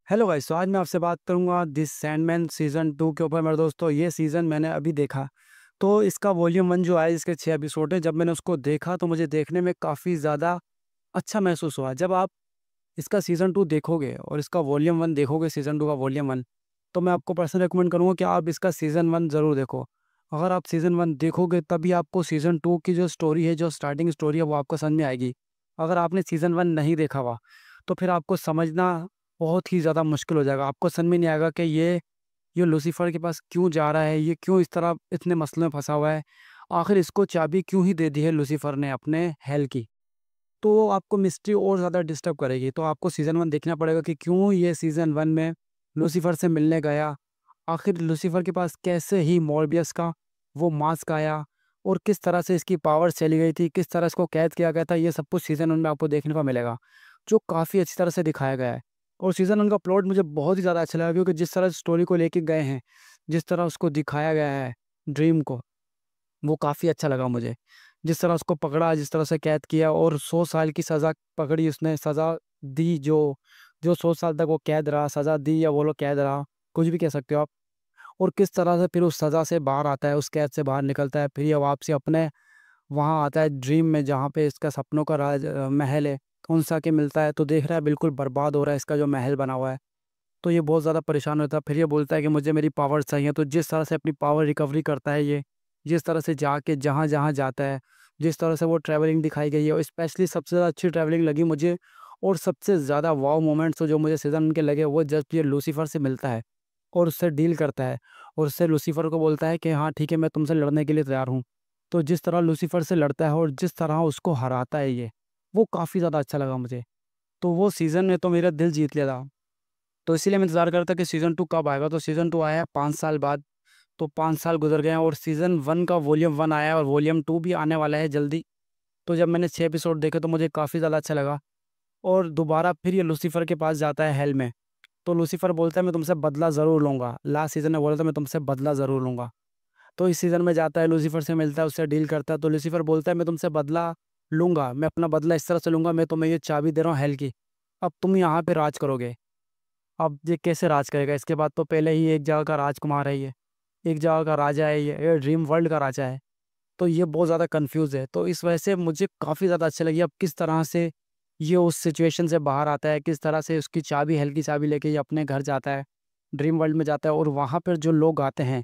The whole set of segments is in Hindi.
हेलो गाइस, तो आज मैं आपसे बात करूंगा दिस सैंडमैन सीज़न 2 के ऊपर। मेरे दोस्तों, ये सीज़न मैंने अभी देखा। तो इसका वॉल्यूम 1 जो आया, इसके 6 एपिसोड हैं। जब मैंने उसको देखा तो मुझे देखने में काफ़ी ज़्यादा अच्छा महसूस हुआ। जब आप इसका सीज़न 2 देखोगे और इसका वॉल्यूम 1 देखोगे, सीज़न 2 का वॉल्यूम 1, तो मैं आपको पर्सनली रिकमेंड करूँगा कि आप इसका सीज़न 1 ज़रूर देखो। अगर आप सीज़न 1 देखोगे तभी आपको सीज़न 2 की जो स्टोरी है, जो स्टार्टिंग स्टोरी है, वो आपको समझ में आएगी। अगर आपने सीज़न 1 नहीं देखा हुआ, तो फिर आपको समझना बहुत ही ज़्यादा मुश्किल हो जाएगा। आपको समझ में नहीं आएगा कि ये लूसीफ़र के पास क्यों जा रहा है, ये क्यों इस तरह इतने मसलों में फँसा हुआ है, आखिर इसको चाबी क्यों ही दे दी है लूसीफ़र ने अपने हेल की। तो वो आपको मिस्ट्री और ज़्यादा डिस्टर्ब करेगी। तो आपको सीज़न 1 देखना पड़ेगा कि क्यों ये सीज़न 1 में लूसीफ़र से मिलने गया। आखिर लूसीफ़र के पास कैसे ही मॉर्बियस का वो मास्क आया और किस तरह से इसकी पावर्स चली गई थी, किस तरह इसको कैद किया गया था, ये सब कुछ सीज़न 1 में आपको देखने को मिलेगा, जो काफ़ी अच्छी तरह से दिखाया गया है। और सीज़न 1 का प्लॉट मुझे बहुत ही ज़्यादा अच्छा लगा, क्योंकि जिस तरह स्टोरी को लेके गए हैं, जिस तरह उसको दिखाया गया है, ड्रीम को, वो काफ़ी अच्छा लगा मुझे। जिस तरह उसको पकड़ा, जिस तरह से कैद किया और 100 साल की सज़ा पकड़ी उसने, सज़ा दी, जो 100 साल तक वो कैद रहा, सज़ा दी या बोलो कैद रहा, कुछ भी कह सकते हो आप। और किस तरह से फिर उस सज़ा से बाहर आता है, उस कैद से बाहर निकलता है, फिर ये वापसी अपने वहाँ आता है ड्रीम में, जहाँ पे इसका सपनों का महल है, उनसे आके मिलता है, तो देख रहा है बिल्कुल बर्बाद हो रहा है इसका जो महल बना हुआ है। तो ये बहुत ज़्यादा परेशान होता है। फिर ये बोलता है कि मुझे मेरी पावर चाहिए। तो जिस तरह से अपनी पावर रिकवरी करता है ये, जिस तरह से जाके जहाँ-जहाँ जाता है, जिस तरह से वो ट्रैवलिंग दिखाई गई है, और स्पेशली सबसे ज़्यादा अच्छी ट्रैवलिंग लगी मुझे, और सबसे ज़्यादा वाव मोमेंट्स जो मुझे सीज़न के लगे, वो जब ये लूसीफ़र से मिलता है और उससे डील करता है और उससे लूसीफ़र को बोलता है कि हाँ ठीक है, मैं तुमसे लड़ने के लिए तैयार हूँ। तो जिस तरह लूसीफ़र से लड़ता है और जिस तरह उसको हराता है ये, वो काफ़ी ज़्यादा अच्छा लगा मुझे। तो वो सीज़न ने तो मेरा दिल जीत लिया था। तो इसीलिए मैं इंतज़ार कर रहा था कि सीज़न 2 कब आएगा। तो सीज़न 2 आया है 5 साल बाद। तो 5 साल गुज़र गए हैं और सीज़न 1 का वॉल्यूम 1 आया है और वॉल्यूम 2 भी आने वाला है जल्दी। तो जब मैंने 6 एपिसोड देखे तो मुझे काफ़ी ज़्यादा अच्छा लगा। और दोबारा फिर ये लूसीफ़र के पास जाता है हेल में। तो लूसीफ़र बोलता है मैं तुमसे बदला ज़रूर लूँगा। लास्ट सीज़न में बोला था मैं तुमसे बदला ज़रूर लूँगा। तो इस सीज़न में जाता है, लूसीफ़र से मिलता है, उससे डील करता है। तो लूसीफ़र बोलता है मैं तुमसे बदला लूँगा, मैं अपना बदला इस तरह से लूँगा, मैं तुम्हें ये चाबी दे रहा हूँ हेल की। अब तुम यहाँ पे राज करोगे। अब ये कैसे राज करेगा? इसके बाद तो पहले ही एक जगह का राजकुमार है ये, एक जगह का राजा है ये ड्रीम वर्ल्ड का राजा है। तो ये बहुत ज़्यादा कन्फ्यूज़ है। तो इस वजह से मुझे काफ़ी ज़्यादा अच्छी लगी अब किस तरह से ये उस सिचुएशन से बाहर आता है, किस तरह से उसकी चाबी, हेल की चाबी लेके ये अपने घर जाता है, ड्रीम वर्ल्ड में जाता है, और वहाँ पर जो लोग आते हैं,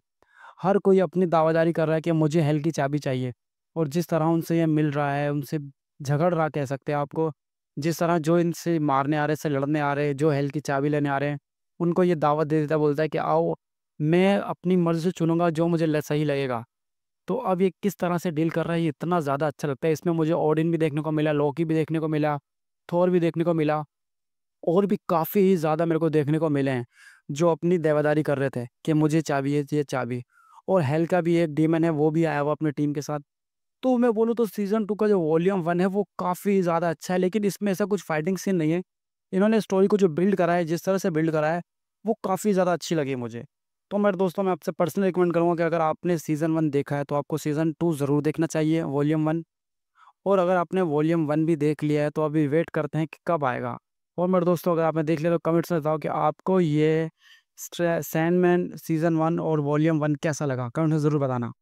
हर कोई अपनी दावेदारी कर रहा है कि मुझे हेल की चाबी चाहिए। और जिस तरह उनसे ये मिल रहा है, उनसे झगड़ रहा कह सकते हैं आपको, जिस तरह जो इनसे मारने आ रहे, इससे लड़ने आ रहे, जो हेल की चाबी लेने आ रहे हैं, उनको ये दावत दे देता है, बोलता है कि आओ, मैं अपनी मर्ज़ी से चुनूँगा जो मुझे सही लगेगा। तो अब ये किस तरह से डील कर रहा है, ये इतना ज़्यादा अच्छा लगता है। इसमें मुझे ओडिन भी देखने को मिला, लोकी भी देखने को मिला, थोर भी देखने को मिला, और भी काफ़ी ही ज़्यादा मेरे को देखने को मिले हैं, जो अपनी देवादारी कर रहे थे कि मुझे चाहिए ये चाबी। और हेल का भी एक डीमन है, वो भी आया हुआ अपनी टीम के साथ। तो मैं बोलूँ तो सीज़न 2 का जो वॉल्यूम 1 है वो काफ़ी ज़्यादा अच्छा है, लेकिन इसमें ऐसा कुछ फाइटिंग सीन नहीं है। इन्होंने स्टोरी को जो बिल्ड करा है, जिस तरह से बिल्ड करा है, वो काफ़ी ज़्यादा अच्छी लगी मुझे। तो मेरे दोस्तों, मैं आपसे पर्सनली रिकमेंड करूँगा कि अगर आपने सीज़न 1 देखा है तो आपको सीज़न 2 ज़रूर देखना चाहिए, वॉल्यूम 1। और अगर आपने वॉल्यूम 1 भी देख लिया है तो अभी वेट करते हैं कि कब आएगा। और मेरे दोस्तों, अगर आपने देख लिया तो कमेंट्स में बताओ कि आपको ये सैंडमैन सीज़न 1 और वॉल्यूम 1 कैसा लगा? कमेंट में ज़रूर बताना।